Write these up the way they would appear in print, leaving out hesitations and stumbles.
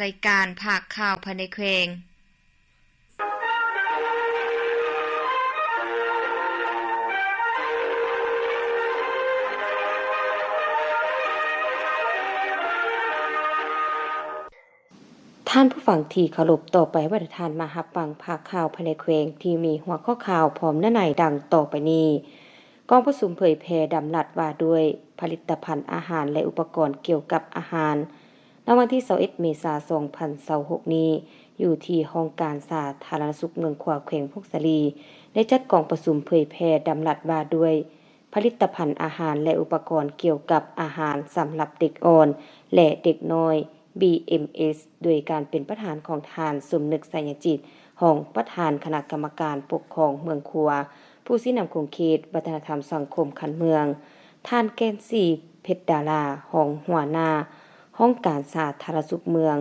รายการภาคข่าวภายในแขวงท่านผู้ฟังที่เคารพต่อไปว่าท่านมารับฟังภาคข่าวภายในแขวงที่มีหัวข้อข่าวพร้อมเนื้อในดังต่อไปนี้กองประชุมเผยแพร่ดำรัสว่าด้วยผลิตภัณฑ์อาหารและอุปกรณ์เกี่ยวกับอาหารในวันที่21เมษายน2026นี้อยู่ที่ห้องการสาธารณสุขเมืองขวาวแขวงพกสลีได้จัดกองประชุมเผยแพร่ดำรัสว่าด้วยผลิตภัณฑ์อาหารและอุปกรณ์เกี่ยวกับอาหารสำหรับเด็กอ่อนและเด็กน้อย BMS โดยการเป็นประธานของทานสมนึกไสยจิตห้องประธานคณะกรรมการปกครองเมืองขัวผู้ชี้นำโครงเขตวัฒนธรรมสังคมคันเมืองท่านแก้นสีเพชรดาราห้องหัวหน้าห้องการสาธารณสุขเมือง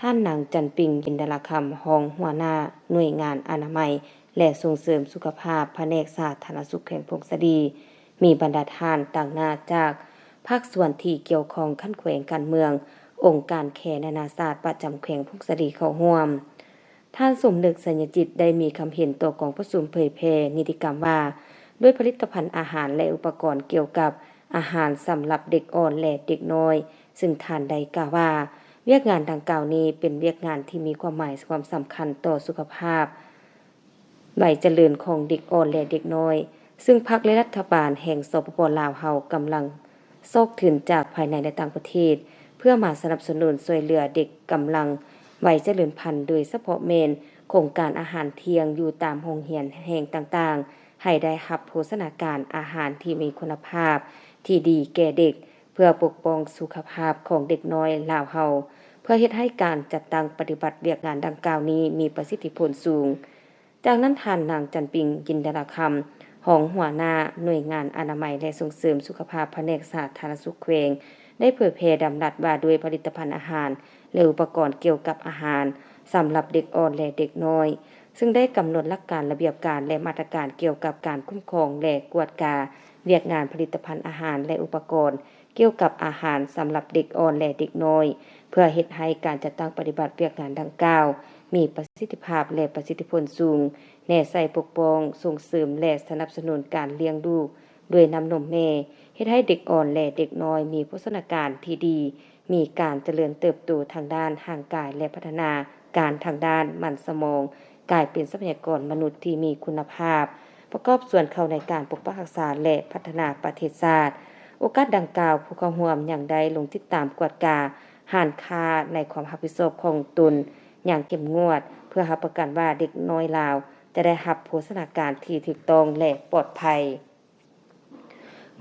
ท่านนางจันปิงจินดาลคำห้องหัวหน้าหน่วยงานอนามัยและส่งเสริมสุขภาพแผนกสาธารณสุขแห่งพงศดีมีบรรดาท่านต่างหน้าจากภาคส่วนที่เกี่ยวข้องขั้นแขวงการเมืององค์การแขนานาศาสตร์ประจำแขวงพงศดีเข้าร่วมท่านสมนึกสัญญจิตได้มีคำเห็นต่อกองประชุมเผยแพร่นิติกรรมว่าด้วยผลิตภัณฑ์อาหารและอุปกรณ์เกี่ยวกับอาหารสำหรับเด็กอ่อนและเด็กน้อยซึ่งท่านได้กล่าวว่าเวียกงานดังกล่าวนี้เป็นเวียกงานที่มีความหมายความสำคัญต่อสุขภาพวัยเจริญของเด็กอ่อนและเด็กน้อยซึ่งพรรคและรัฐบาลแห่งสปป.ลาวเฮากำลังซอกถึงจากภายในและต่างประเทศเพื่อมาสนับสนุนช่วยเหลือเด็กกำลังวัยเจริญพันธุ์โดยเฉพาะเมนโครงการอาหารเที่ยงอยู่ตามโรงเรียนแห่งต่างๆให้ได้รับโภชนาการอาหารที่มีคุณภาพที่ดีแก่เด็กเพื่อปกป้องสุขภาพของเด็กน้อยลาวเฮาเพื่อเฮ็ดให้การจัดตั้งปฏิบัติเวียกงานดังกล่าวนี้มีประสิทธิผลสูงจากนั้นท่านนางจันปิงจินดาลคำห้องหัวหน้าหน่วยงานอนามัยและส่งเสริมสุขภาพแผนกสาธารณสุขแขวงได้เผยแพร่ดำรัสว่าด้วยผลิตภัณฑ์อาหารและอุปกรณ์เกี่ยวกับอาหารสำหรับเด็กอ่อนและเด็กน้อยซึ่งได้กำหนดหลักการระเบียบการและมาตรการเกี่ยวกับการคุ้มครองและกวดกาเวียกงานผลิตภัณฑ์อาหารและอุปกรณ์เกี่ยวกับอาหารสำหรับเด็กอ่อนและเด็กน้อยเพื่อเฮ็ดให้การจัดตั้งปฏิบัติเวียกงานดังกล่าวมีประสิทธิภาพและประสิทธิผลสูงแน่ใส่ปกป้องส่งเสริมและสนับสนุนการเลี้ยงดูด้วยน้ำนมแม่เฮ็ดให้เด็กอ่อนและเด็กน้อยมีโภชนาการที่ดีมีการเจริญเติบโตทางด้านร่างกายและพัฒนาการทางด้านมันสมองกลายเป็นทรัพยากรมนุษย์ที่มีคุณภาพประกอบส่วนเข้าในการปกปักรักษาและพัฒนาประเทศชาติโอกาสดังกล่าวผู้เข้าร่วมอย่างใดลงติดตามกวดกาห้านค้าในความรับผิดชอบของตนอย่างเข้มงวดเพื่อรับประกันว่าเด็กน้อยลาวจะได้รับโภชนาการที่ถูกต้องและปลอดภัย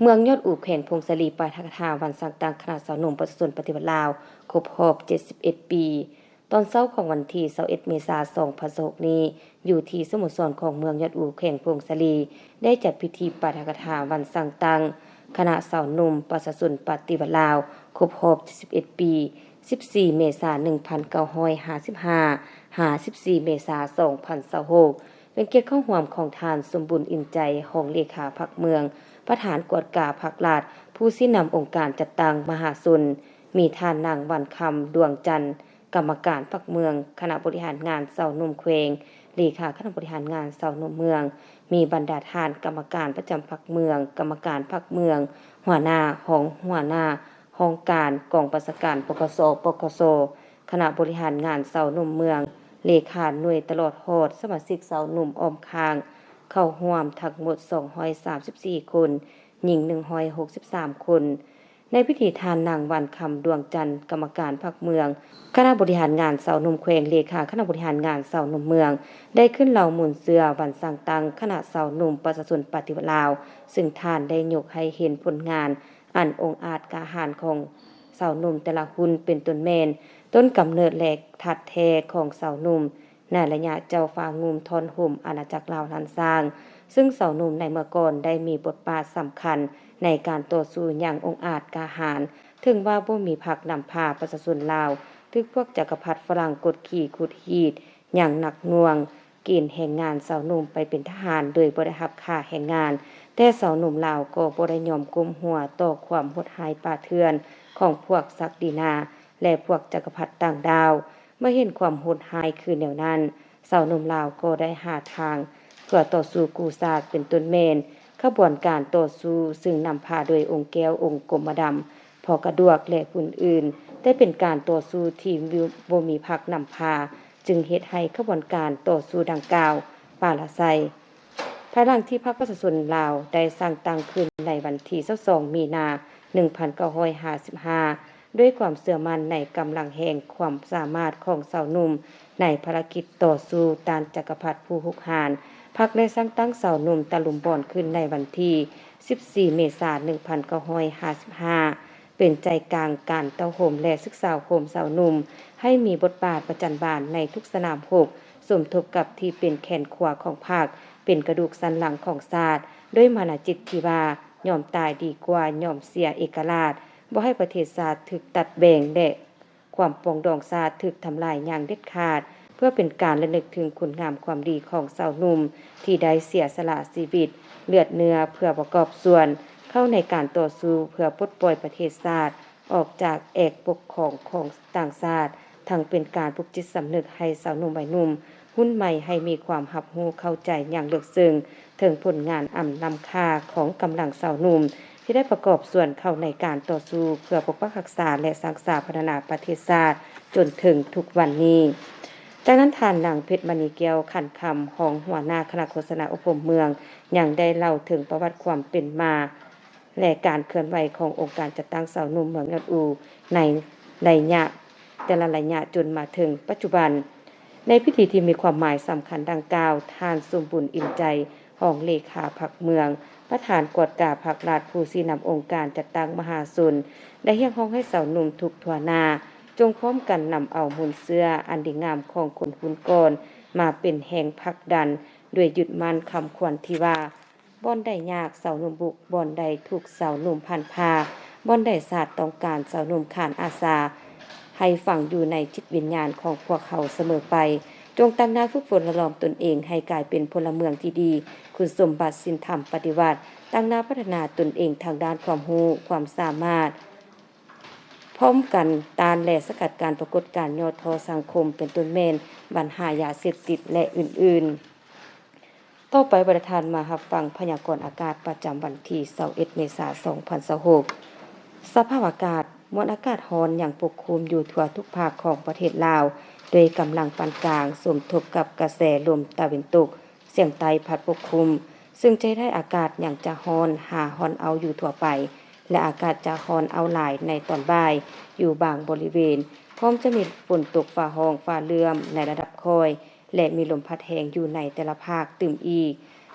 เมืองยอดอู่แขวงพงศลีปาฐกถาวันสังต่างคณะสาวหนุ่มประชาชนปฏิบัติลาวครบรอบ71ปีตอนเช้าของวันที่21เมษายน2026นี้อยู่ที่สโมสรของเมืองยอดอู่แขวงพงศลีได้จัดพิธีปาฐกถาวันสังต่างคณะสาวหนุ่มประชาชนปฏิบัติลาวครบรอบ71ปี14เมษายน1955 14เมษายน2026เป็นเกียรติเข้าร่วมของทานสมบุญอินใจของเลขาพรรคเมืองประธานกวดกาพรรคลาดผู้ชี้นำองค์การจัดตั้งมหาชนมีท่านนางวันคำดวงจันทร์กรรมการพรรคเมืองคณะบริหารงานเสาหนุ่มแขวงเลขาคณะบริหารงานเสาหนุ่มเมืองมีบรรดาท่านกรรมการประจำพรรคเมืองกรรมการพรรคเมืองหัวหน้าของหัวหน้าห้องการกองประชาการปกสปกสคณะบริหารงานเสาหนุ่มเมืองเลขาหน่วยตลอดโหดสมาชิกเสาหนุ่มอ้อมคางเข้าร่วมทั้งหมด234คนหญิง163คนในพิธีทานนางวันคำดวงจันทร์กรรมการพรรคเมืองคณะบริหารงานเสาหนุ่มแขวงเลขาคณะบริหารงานเสาหนุ่มเมืองได้ขึ้นเหล่าหมุนเสือวันสังตังคณะเสาหนุ่มประชาชนปฏิบัติลาวซึ่งท่านได้ยกให้เห็นผลงานอันองอาจกาหาญของเสาหนุ่มแต่ละหุ่นเป็นต้นแม่นต้นกำเนิดแหลกทัดแท้ของเสาหนุ่มในระยะเจ้าฟ้างุมทอนห่มอาณาจักรลาวลันสร้างซึ่งเสาหนุ่มในเมื่อก่อนได้มีบทบาทสำคัญในการต่อสู้อย่างองอาจกาหาญถึงว่าบ่มีพรรคนำพาประชาชนลาวถึกพวกจักรพรรดิฝรั่งกดขี่ขุดหีดอย่างหนักหน่วงเกณฑ์แห่งงานเสาหนุ่มไปเป็นทหารโดยบ่ได้รับค่าแห่งงานแต่เสาหนุ่มลาวก็บ่ได้ยอมก้มหัวต่อความโหดร้ายป่าเถื่อนของพวกศักดินาและพวกจักรพรรดิต่างดาว เมื่อเห็นความโหดร้ายคือแนวนั้นชาวหนุ่มลาวก็ได้หาทางเพื่อต่อสู้กู้ชาติเป็นต้นเมนขบวนการต่อสู้ซึ่งนำพาโดยองค์แก้วองค์กรมดำพอกระดวกและผู้อื่นได้เป็นการต่อสู้ที่บ่มีพรรคนำพาจึงเฮ็ดให้ขบวนการต่อสู้ดังกล่าวปาละไซภายหลังที่พรรคประชาชนลาวได้สร้างตั้งขึ้นในวันที่22มีนา1955ด้วยความเชื่อมั่นในกำลังแห่งความสามารถของชาวหนุ่มในภารกิจต่อสู้ต้านจักรพรรดิผู้หุกหาญพรรคได้สร้างตั้งชาวหนุ่มตะลุมบอนขึ้นในวันที่14เมษายน1955เป็นใจกลางการเต้าโหมและศึกษาโหมชาวหนุ่มให้มีบทบาทประจันบานในทุกสนามรบสมทบกับที่เป็นแขนขวาของพรรคเป็นกระดูกสันหลังของชาติด้วยมานะจิตที่ว่ายอมตายดีกว่ายอมเสียเอกราชบ่ให้ประเทศชาติถูกตัดแบ่งและความปรองดองชาติถูกทำลายอย่างเด็ดขาดเพื่อเป็นการระลึกถึงคุณงามความดีของชาวหนุ่มที่ได้เสียสละชีวิตเลือดเนื้อเพื่อประกอบส่วนเข้าในการต่อสู้เพื่อปลดปล่อยประเทศชาติออกจากเอกปกครองของต่างชาติทั้งเป็นการปลุกจิตสำนึกให้ชาวหนุ่มวัยหนุ่มหุ้นใหม่ให้มีความรับรู้เข้าใจอย่างลึกซึ้งถึงผลงานอันล้ำค่าของกำลังชาวหนุ่มที่ได้ประกอบส่วนเข้าในการต่อสู้เพื่อปกปักรักษาและสร้างสรรค์พัฒนาประเทศชาติจนถึงทุกวันนี้จากนั้นท่านนางเพชรมณีแก้วขันคำของหัวหน้าคณะโฆษณาอบรมเมืองยังได้เล่าถึงประวัติความเป็นมาและการเคลื่อนไหวขององค์การจัดตั้งชาวหนุ่มเมืองยอดอูในระยะแต่ละระยะจนมาถึงปัจจุบันในพิธีที่มีความหมายสำคัญดังกล่าวท่านสมบุญอิ่มใจรองเลขาพรรคเมืองประธานกวดกาพรรคราชผู้ชี้นำองค์การจัดตั้งมหาสุนได้เรียกร้องให้สาวหนุ่มทุกทั่วหน้าจงพร้อมกันนำเอามุนเสื้ออันดีงามของคนหุ่นก่อนมาเป็นแห่งผลักดันด้วยยึดมั่นคำควรที่ว่าบ่อนใดยากสาวหนุ่มบุกบ่อนใดถูกสาวหนุ่มผ่านพาบ่อนใดศาสตร์ต้องการสาวหนุ่มขานอาสาให้ฝังอยู่ในจิตวิญญาณของพวกเขาเสมอไปจงตั้งหน้าฝึกฝนละลอมตนเองให้กลายเป็นพลเมืองที่ดีคุณสมบัติศีลธรรมปฏิบัติตั้งหน้าพัฒนาตนเองทางด้านความรู้ความสามารถพร้อมกันต้านและสกัดการปรากฏการณ์ย่อท้อสังคมเป็นต้นเมนปัญหายาเสพติดและอื่นๆต่อไปประธานมารับฟังพยากรณ์อากาศประจำวันที่21เมษายน2026สภาพอากาศมวลอากาศร้อนอย่างปกคลุมอยู่ทั่วทุกภาคของประเทศลาวโดยกำลังปานกลางสมทบกับกระแสลมตะวันตกเสียงใต้พัดปกคลุมซึ่งจะได้อากาศอย่างจะร้อนหาร้อนเอาอยู่ทั่วไปและอากาศจะร้อนเอาหลายในตอนบ่ายอยู่บางบริเวณพร้อมจะมีฝนตกฟ้าร้องฟ้าเลื่อมในระดับค่อยและมีลมพัดแรงอยู่ในแต่ละภาคตึมอีก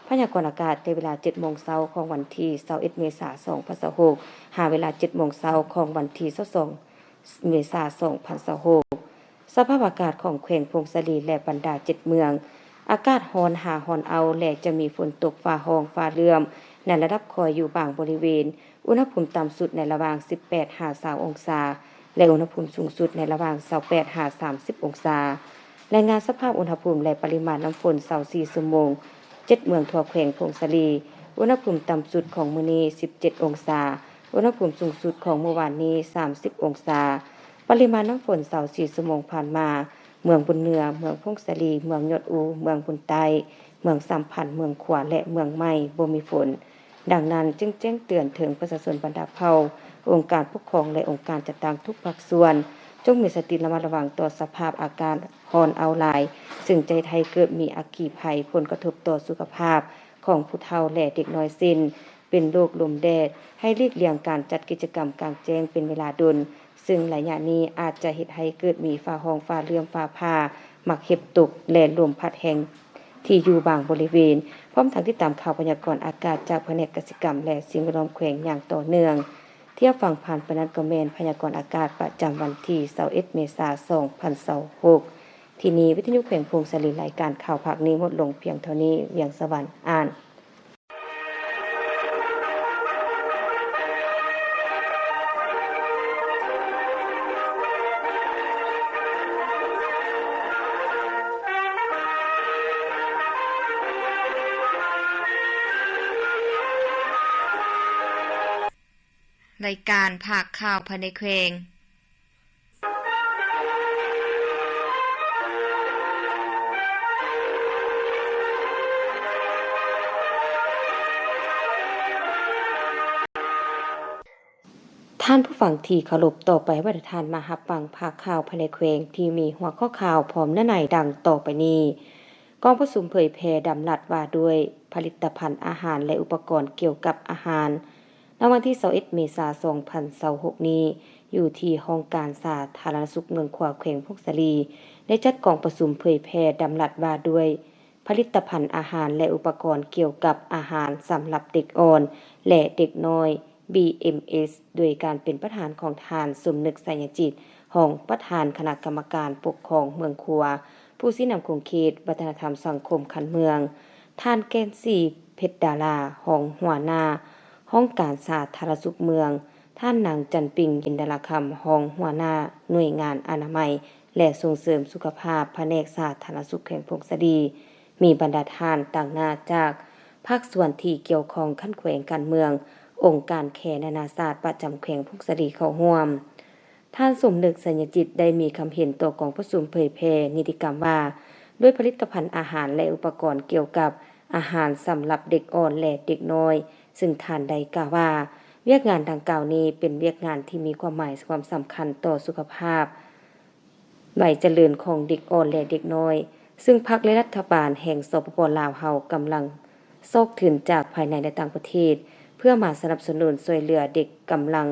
พยากรณ์อากาศในเวลา 7:00 นของวันที่21เมษายน2026หาเวลา 7:00 นของวันที่22เมษายน2026สภาพอากาศของแขวงพงศลีและบรรดา7เมืองอากาศร้อนหาร้อนเอาและจะมีฝนตกฟ้าร้องฟ้าเลื่อมในระดับค่อยอยู่บางบริเวณอุณหภูมิต่ำสุดในระหว่าง18-20องศาและอุณหภูมิสูงสุดในระหว่าง28-30องศารายงานสภาพอุณหภูมิและปริมาณน้ำฝน24ชั่วโมง7เมืองทั่วแขวงพงศลีอุณหภูมิต่ำสุดของมื้อนี้17องศาอุณหภูมิสูงสุดของเมื่อวานนี้30องศาปริมาณน้ำฝน24ชั่วโมงผ่านมาเมืองบุญเหนือเมืองพงศลีเมืองยอดอูเมืองบุญใต้เมืองสัมพันธ์เมืองขวาและเมืองใหม่บ่มีฝนดังนั้นจึงแจ้งเตือนถึงประชาชนบรรดาเผ่าองค์การปกครองและองค์การจัดตั้งทุกภาคส่วนจงมีสติระมัดระวังต่อสภาพอากาศร้อนเอาหลายซึ่งใจไทยเกิดมีอัคคีภัยผลกระทบต่อสุขภาพของผู้เฒ่าและเด็กน้อยสิ้นเป็นโรคลมแดดให้หลีกเลี่ยงการจัดกิจกรรมกลางแจ้งเป็นเวลาดนซึ่งระยะนี้อาจจะเฮ็ดให้เกิดมีฟ้าร้องฟ้าเลื่อมฟ้าผ่ามักเห็บตกและลมพัดแรงที่อยู่บางบริเวณพร้อมทั้งติดตามข่าวพยากรณ์อากาศจากแผนกเกษตรกรรมและสิ่งแวดล้อมแขวงอย่างต่อเนื่องเที่ยวฟังผ่านปนัดก็แม่นพยากรณ์อากาศประจำวันที่21เมษายน2026ที่นี้วิทยุแขวงพงศลีรายการข่าวภาคนี้หมดลงเพียงเท่านี้เวียงสวรรค์อ่านรายการภาคข่าวภายในแขวง ท่านผู้ฟังที่เคารพต่อไปว่าทานมารับฟังภาคข่าวภายในแขวงที่มีหัวข้อข่าวพร้อมเนื้อในดังต่อไปนี้กองประชุมเผยแพร่ดำรัสว่าด้วยผลิตภัณฑ์อาหารและอุปกรณ์เกี่ยวกับอาหารในวันที่21เมษายน2026นี้อยู่ที่ห้องการสาธารณสุขเมืองขวาวแขวงพงศาลีได้จัดกองประชุมเผยแพร่ดำรัสว่าด้วยผลิตภัณฑ์อาหารและอุปกรณ์เกี่ยวกับอาหารสำหรับเด็กอ่อนและเด็กน้อยBMS โดยการเป็นประธานของทานสมนึกไสยจิตของประธานคณะกรรมการปกครองเมืองคัวผู้ชี้นำคงเขตวัฒนธรรมสังคมคันเมืองท่านแกนสีเพชรดาราของหัวหน้าห้องการสาธารณสุขเมืองท่านนางจันปิงจินดาราคำของหัวหน้าหน่วยงานอนามัยและส่งเสริมสุขภาพแผนกสาธารณสุขแห่งพงศาลีมีบรรดาท่านต่างหน้าจากภาคส่วนที่เกี่ยวข้องขั้นแขวงการเมืององค์การแขนานาศาสตร์ประจำแขวงพงศาลีเข้าร่วมท่านสมนึกสัญญจิตได้มีคำเห็นต่อกองประชุมเผยแพร่นิติกรรมว่าด้วยผลิตภัณฑ์อาหารและอุปกรณ์เกี่ยวกับอาหารสำหรับเด็กอ่อนและเด็กน้อยซึ่งท่านได้กล่าวว่าเวียกงานดังกล่าวนี้เป็นเวียกงานที่มีความหมายความสำคัญต่อสุขภาพวัยเจริญของเด็กอ่อนและเด็กน้อยซึ่งพรรคและรัฐบาลแห่งสปป.ลาวเฮากำลังซอกถึงจากภายในและต่างประเทศเพื่อมาสนับสนุนช่วยเหลือเด็กกำลัง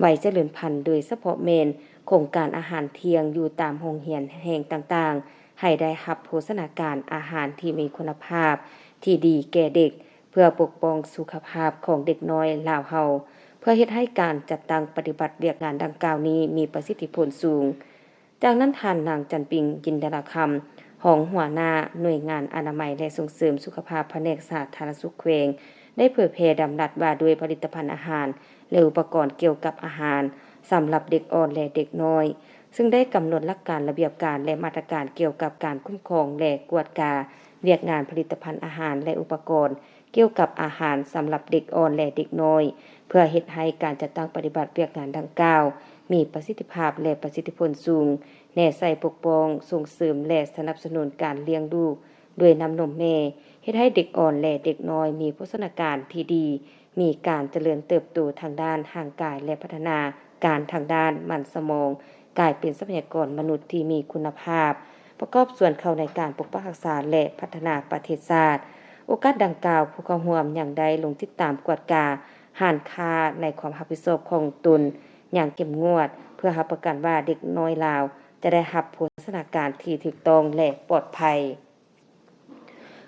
วัยเจริญพันธุ์โดยเฉพาะเมนโครงการอาหารเที่ยงอยู่ตามโรงเรียนแห่งต่างๆให้ได้รับโภชนาการอาหารที่มีคุณภาพที่ดีแก่เด็กเพื่อปกป้องสุขภาพของเด็กน้อยลาวเฮาเพื่อเฮ็ดให้การจัดตั้งปฏิบัติเวียกงานดังกล่าวนี้มีประสิทธิผลสูงจากนั้นท่านนางจันปิงจินดาราคำของหัวหน้าหน่วยงานอนามัยและส่งเสริมสุขภาพแผนกสาธารณสุขแขวงได้เผยแพร่ดำรัสว่าด้วยผลิตภัณฑ์อาหารและอุปกรณ์เกี่ยวกับอาหารสำหรับเด็กอ่อนและเด็กน้อยซึ่งได้กำหนดหลักการระเบียบการและมาตรการเกี่ยวกับการคุ้มครองและกวดกาเวียกงานผลิตภัณฑ์อาหารและอุปกรณ์เกี่ยวกับอาหารสำหรับเด็กอ่อนและเด็กน้อยเพื่อเฮ็ดให้การจัดตั้งปฏิบัติเวียกงานดังกล่าวมีประสิทธิภาพและประสิทธิผลสูงแน่ใส่ปกป้องส่งเสริมและสนับสนุนการเลี้ยงดูด้วยน้ำนมแม่เฮ็ดให้เด็กอ่อนและเด็กน้อยมีโภชนาการที่ดีมีการเจริญเติบโตทางด้านร่างกายและพัฒนาการทางด้านมันสมองกลายเป็นทรัพยากรมนุษย์ที่มีคุณภาพประกอบส่วนเข้าในการปกปักรักษาและพัฒนาประเทศชาติโอกาสดังกล่าวผู้เข้าร่วมอย่างใดลงติดตามกวดกาหารค่าในความรับผิดชอบของตนอย่างเข้มงวดเพื่อรับประกันว่าเด็กน้อยลาวจะได้รับโภชนาการที่ถูกต้องและปลอดภัย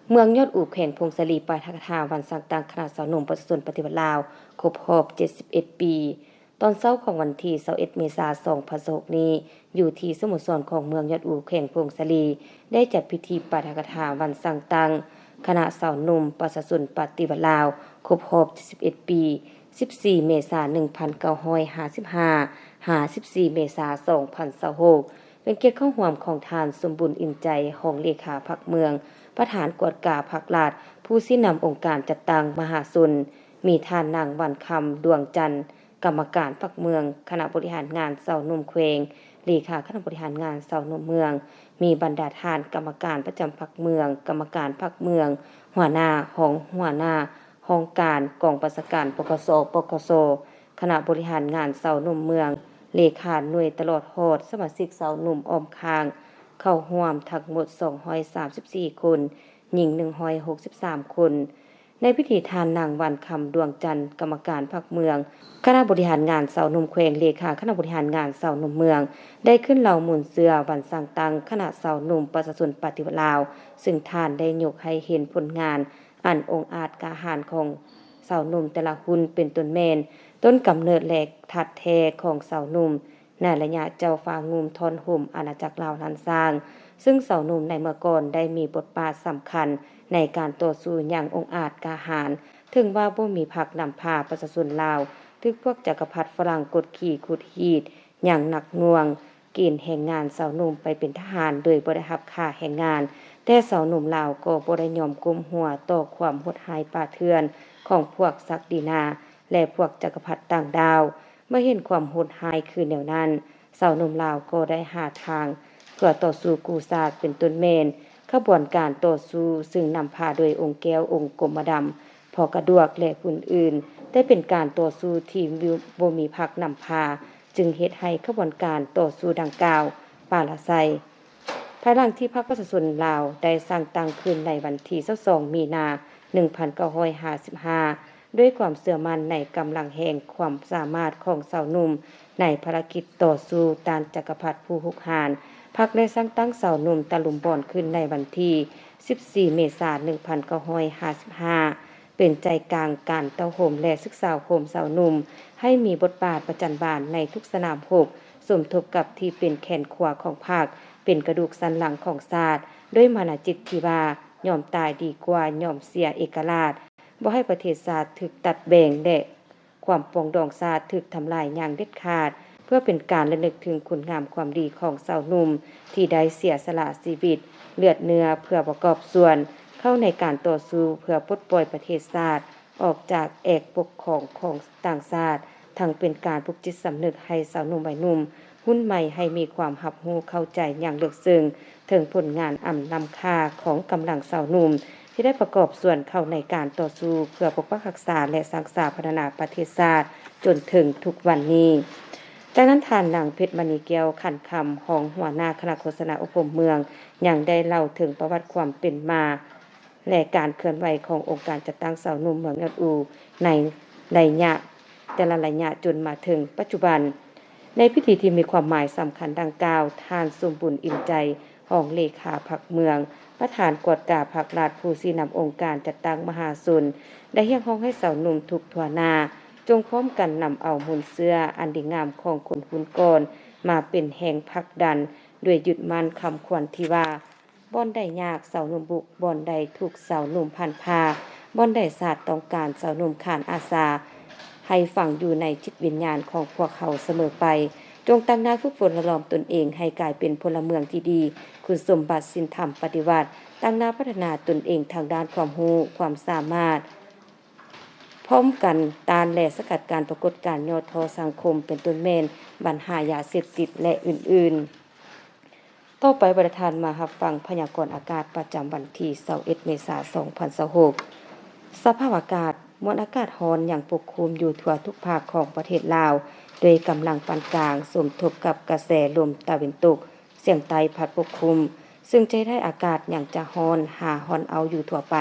เมืองยอดอู่แขวงพงศาลีปาฐกถาวันสังตังคณะสาวหนุ่มประชาชนปฏิบัติลาวครบรอบ71ปีตอนเช้าของวันที่21เมษายน2026นี้อยู่ที่สโมสรของเมืองยอดอู่แขวงพงศาลีได้จัดพิธีปาฐกถาวันสังตังคณะสาวหนุ่มประชาชนปฏิบัติลาวครบรอบ71ปี14เมษายน1955 14เมษายน2026เป็นเกียรติเข้าร่วมของทานสมบุญอินใจของเลขาพรรคเมืองประธานกวดกาพรรคลาดผู้ชี้นำองค์การจัดตั้งมหาชนมีท่านนางวันคำดวงจันทร์กรรมการพรรคเมืองคณะบริหารงานเสาหนุ่มแขวงเลขาคณะบริหารงานเสาหนุ่มเมืองมีบรรดาท่านกรรมการประจำพรรคเมืองกรรมการพรรคเมืองหัวหน้าห้องการกองประชาการปกสคณะบริหารงานเสาหนุ่มเมืองเลขาหน่วยตลอดโหดสมาชิกเสาหนุ่มอ้อมคางเข้าร่วมทั้งหมด234คนหญิง163คนในพิธีทานนางวันคำดวงจันทร์กรรมการพรรคเมืองคณะบริหารงานเสาหนุ่มแขวงเลขาคณะบริหารงานเสาหนุ่มเมืองได้ขึ้นเหล่าหมุนเสือวันสังตังคณะเสาหนุ่มประชาชนปฏิบัติลาวซึ่งท่านได้ยกให้เห็นผลงานอันองอาจกาหาญของเสาหนุ่มแต่ละหุ่นเป็นต้นแม่นต้นกำเนิดแหลกทัดแท้ของเสาหนุ่มในระยะเจ้าฟ้างุมทอนห่มอาณาจักรลาวล้านสร้างซึ่งเสาหนุ่มในเมื่อก่อนได้มีบทบาทสำคัญในการต่อสู้อย่างองอาจกาหาญถึงว่าบ่มีพรรคนำพาประชาชนลาวถึกพวกจักรพรรดิฝรั่งกดขี่ขุดหีดอย่างหนักหน่วงเกณฑ์แรงงานเสาหนุ่มไปเป็นทหารโดยบ่ได้รับค่าแรงงานแต่เสาหนุ่มลาวก็บ่ได้ยอมก้มหัวต่อความโหดร้ายป่าเถื่อนของพวกศักดินาและพวกจักรพรรดิต่างดาวเมื่อเห็นความโหดร้ายคือแนวนั้นเสาหนุ่มลาวก็ได้หาทางเพื่อต่อสู้กู้ซากเป็นต้นเมนขบวนการต่อสู้ซึ่งนำพาโดยองค์แก้วองค์กรมดำพอกระดวกและผู้อื่น ได้เป็นการต่อสู้ที่บ่มีพรรคนำพาจึงเฮ็ดให้ขบวนการต่อสู้ดังกล่าวปราศัยภายหลังที่พรรคประชาชนลาวได้สร้างตั้งขึ้นในวันที่22มีนา1955ด้วยความเชื่อมั่นในกำลังแห่งความสามารถของชาวหนุ่มในภารกิจต่อสู้ต้านจักรพรรดิผู้หุกหาญพรรคได้สร้างตั้งชาวหนุ่มตะลุมบอนขึ้นในวันที่14เมษายน1955เป็นใจกลางการเต้าโหมและศึกษาโหมชาวหนุ่มให้มีบทบาทประจันบานในทุกสนามรบสมทบกับที่เป็นแขนขวาของพรรคเป็นกระดูกสันหลังของชาติด้วยมานะจิตที่ว่ายอมตายดีกว่ายอมเสียเอกราชบ่ให้ประเทศชาติถูกตัดแบ่งและความปรองดองชาติถูกทำลายอย่างเด็ดขาดเพื่อเป็นการระลึกถึงคุณงามความดีของชาวหนุ่มที่ได้เสียสละชีวิตเลือดเนื้อเพื่อประกอบส่วนเข้าในการต่อสู้เพื่อปลดปล่อยประเทศชาติออกจากเอกปกครองของต่างชาติทั้งเป็นการปลุกจิตสำนึกให้ชาวหนุ่มวัยหนุ่มหุ้นใหม่ให้มีความรับรู้เข้าใจอย่างลึกซึ้งถึงผลงานอันล้ำค่าของกำลังชาวหนุ่มที่ได้ประกอบส่วนเข้าในการต่อสู้เพื่อปกปักรักษาและสร้างสรรค์พัฒนาประเทศชาติจนถึงทุกวันนี้จากนั้นท่านนางเพชรมณีแก้วขันคำของหัวหน้าคณะโฆษณาอบรมเมืองยังได้เล่าถึงประวัติความเป็นมาและการเคลื่อนไหวขององค์การจัดตั้งชาวหนุ่มเมืองยอดอูในระยะแต่ละระยะจนมาถึงปัจจุบันในพิธีที่มีความหมายสำคัญดังกล่าวท่านสมบุญอิ่มใจรองเลขาพรรคเมืองประธานกวดกาพรรคราชผู้ชี้นำองค์การจัดตั้งมหาสุนได้เรียกร้องให้ชาวหนุ่มทุกทั่วหน้าจงพร้อมกันนำเอาหุ่นเสื้ออันดีงามของคนหุ่นก่อนมาเป็นแห่งผลักดันด้วยยึดมั่นคำควรที่ว่าบ่อนใดยากชาวหนุ่มบุกบ่อนใดถูกชาวหนุ่มผ่านพาบ่อนใดศาสตร์ต้องการชาวหนุ่มขานอาสาให้ฝังอยู่ในจิตวิญญาณของพวกเขาเสมอไปจงตั้งหน้าฝึกฝนละลอมตนเองให้กลายเป็นพลเมืองที่ดีคุณสมบัติศีลธรรมปฏิบัติตั้งหน้าพัฒนาตนเองทางด้านความรู้ความสามารถพร้อมกันต้านและสกัดการปรากฏการณ์ย่อท้อสังคมเป็นต้นแม่นปัญหายาเสพติดและอื่นๆต่อไปประธานมารับฟังพยากรณ์อากาศประจำวันที่21เมษายน2026สภาพอากาศมวลอากาศร้อนอย่างปกคลุมอยู่ทั่วทุกภาคของประเทศลาวโดยกำลังปานกลางสมทบกับกระแสลมตะวันตกเฉียงใต้พัดปกคลุมซึ่งจะได้อากาศอย่างจะร้อนร้อนเอาอยู่ทั่วไป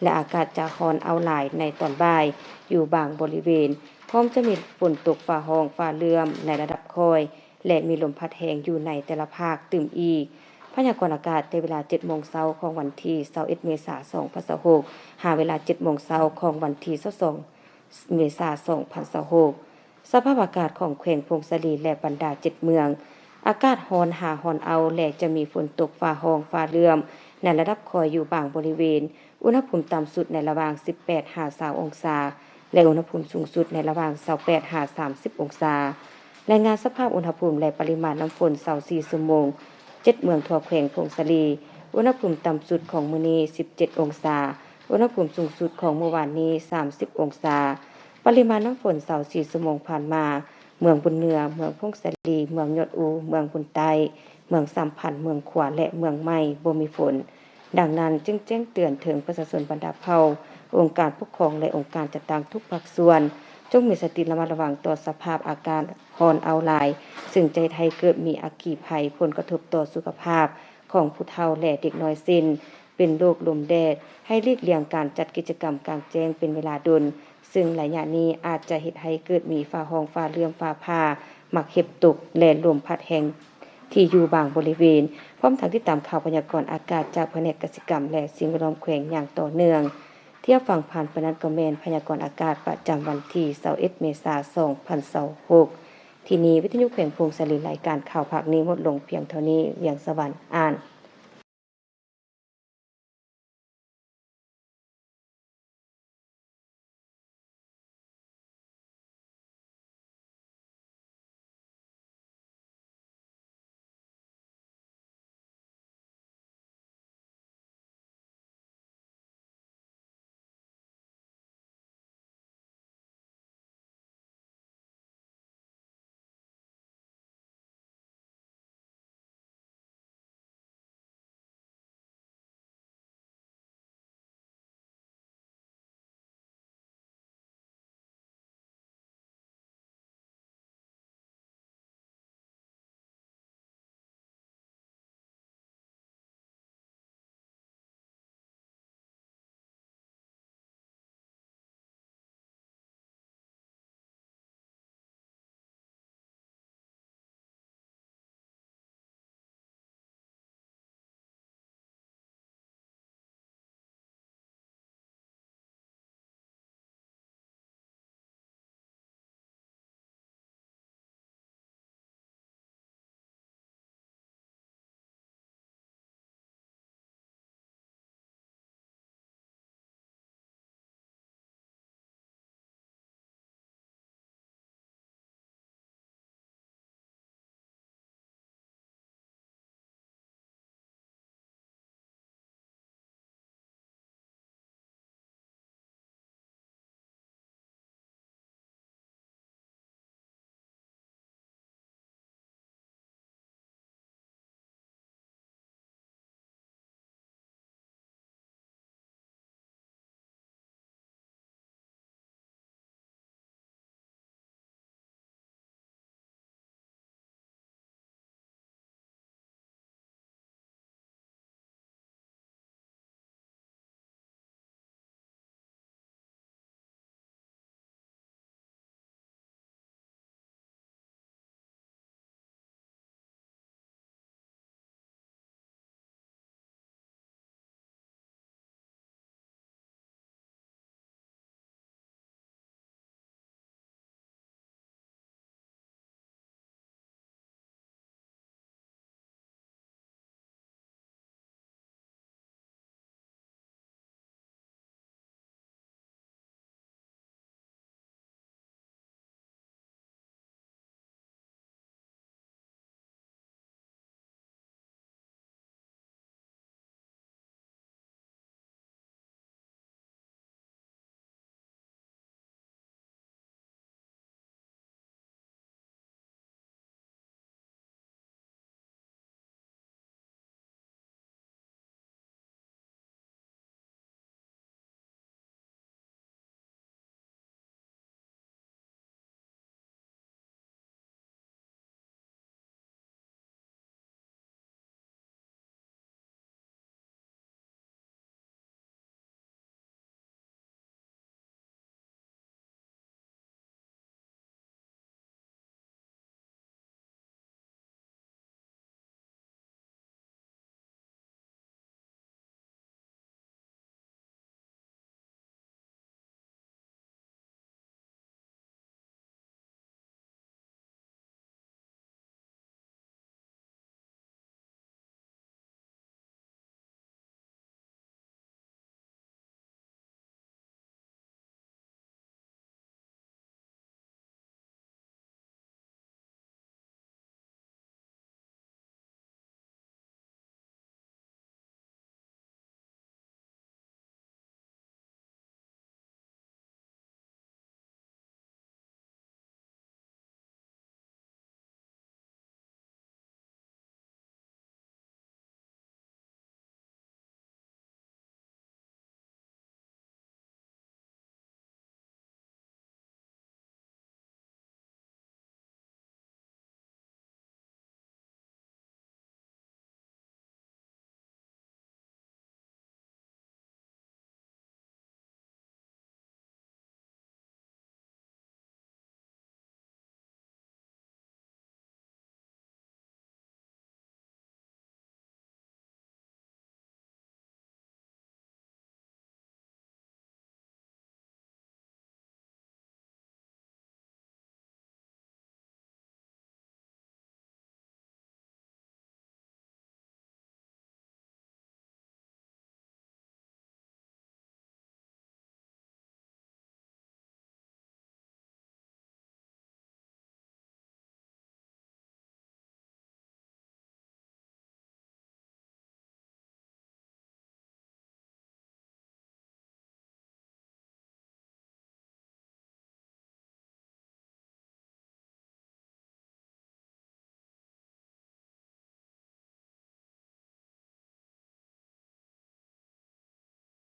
และอากาศจะร้อนเอาหลายในตอนบ่ายอยู่บางบริเวณพร้อมจะมีฝนตกฟ้าร้องฟ้าเลื่อมในระดับค่อยและมีลมพัดแรงอยู่ในแต่ละภาคตื่มอีกพยากรณ์อากาศในเวลา 7:00 นของวันที่21เมษายน2026หาเวลา 7:00 นของวันที่22เมษายน2026สภาพอากาศของแขวงพงศาลีและบรรดา7เมืองอากาศร้อนร้อนเอาและจะมีฝนตกฟ้าร้องฟ้าเลื่อมในระดับค่อยอยู่บางบริเวณอุณหภูมิต่ำสุดในระหว่าง 18-20 องศาและอุณหภูมิสูงสุดในระหว่าง 28-30 องศารายงานสภาพอุณหภูมิและปริมาณน้ำฝน24ชั่วโมง7เมืองทั่วแขวงพงศาลีอุณหภูมิต่ำสุดของมื้อนี้17องศาอุณหภูมิสูงสุดของเมื่อวานนี้30องศาปริมาณน้ำฝน24ชั่วโมงผ่านมาเมืองบุญเหนือเมืองพงศาลีเมืองยอดอูเมืองบุญใต้เมืองสัมพันธ์เมืองขวาและเมืองใหม่บ่มีฝนดังนั้นจึงแจ้งเตือนถึงประชาชนบรรดาเผ่าองค์การปกครองและองค์การจัดตั้งทุกภาคส่วนจงมีสติระมัดระวังต่อสภาพอากาศร้อนเอาหลายซึ่งจะให้เกิดมีอัคคีภัยผลกระทบต่อสุขภาพของผู้เฒ่าและเด็กน้อยสิ้นเป็นโรคลมแดดให้หลีกเลี่ยงการจัดกิจกรรมกลางแจ้งเป็นเวลาดนซึ่งระยะนี้อาจจะเฮ็ดให้เกิดมีฟ้าร้องฟ้าเลื่อมฟ้าผ่าหมักเห็บตกและลมพัดแรงที่อยู่บางบริเวณพร้อมทั้งติดตามข่าวพยากรณ์อากาศจากแผนกกสิกรรมและสิ่งแวดล้อมแขวงอย่างต่อเนื่องเที่ยวฟังผ่านปนัดกแมนพยากรณ์อากาศประจำวันที่21เมษายน2026ที่นี้วิทยุแขวงพงศาลีรายการข่าวภาคนี้หมดลงเพียงเท่านี้เวียงสวรรค์อ่าน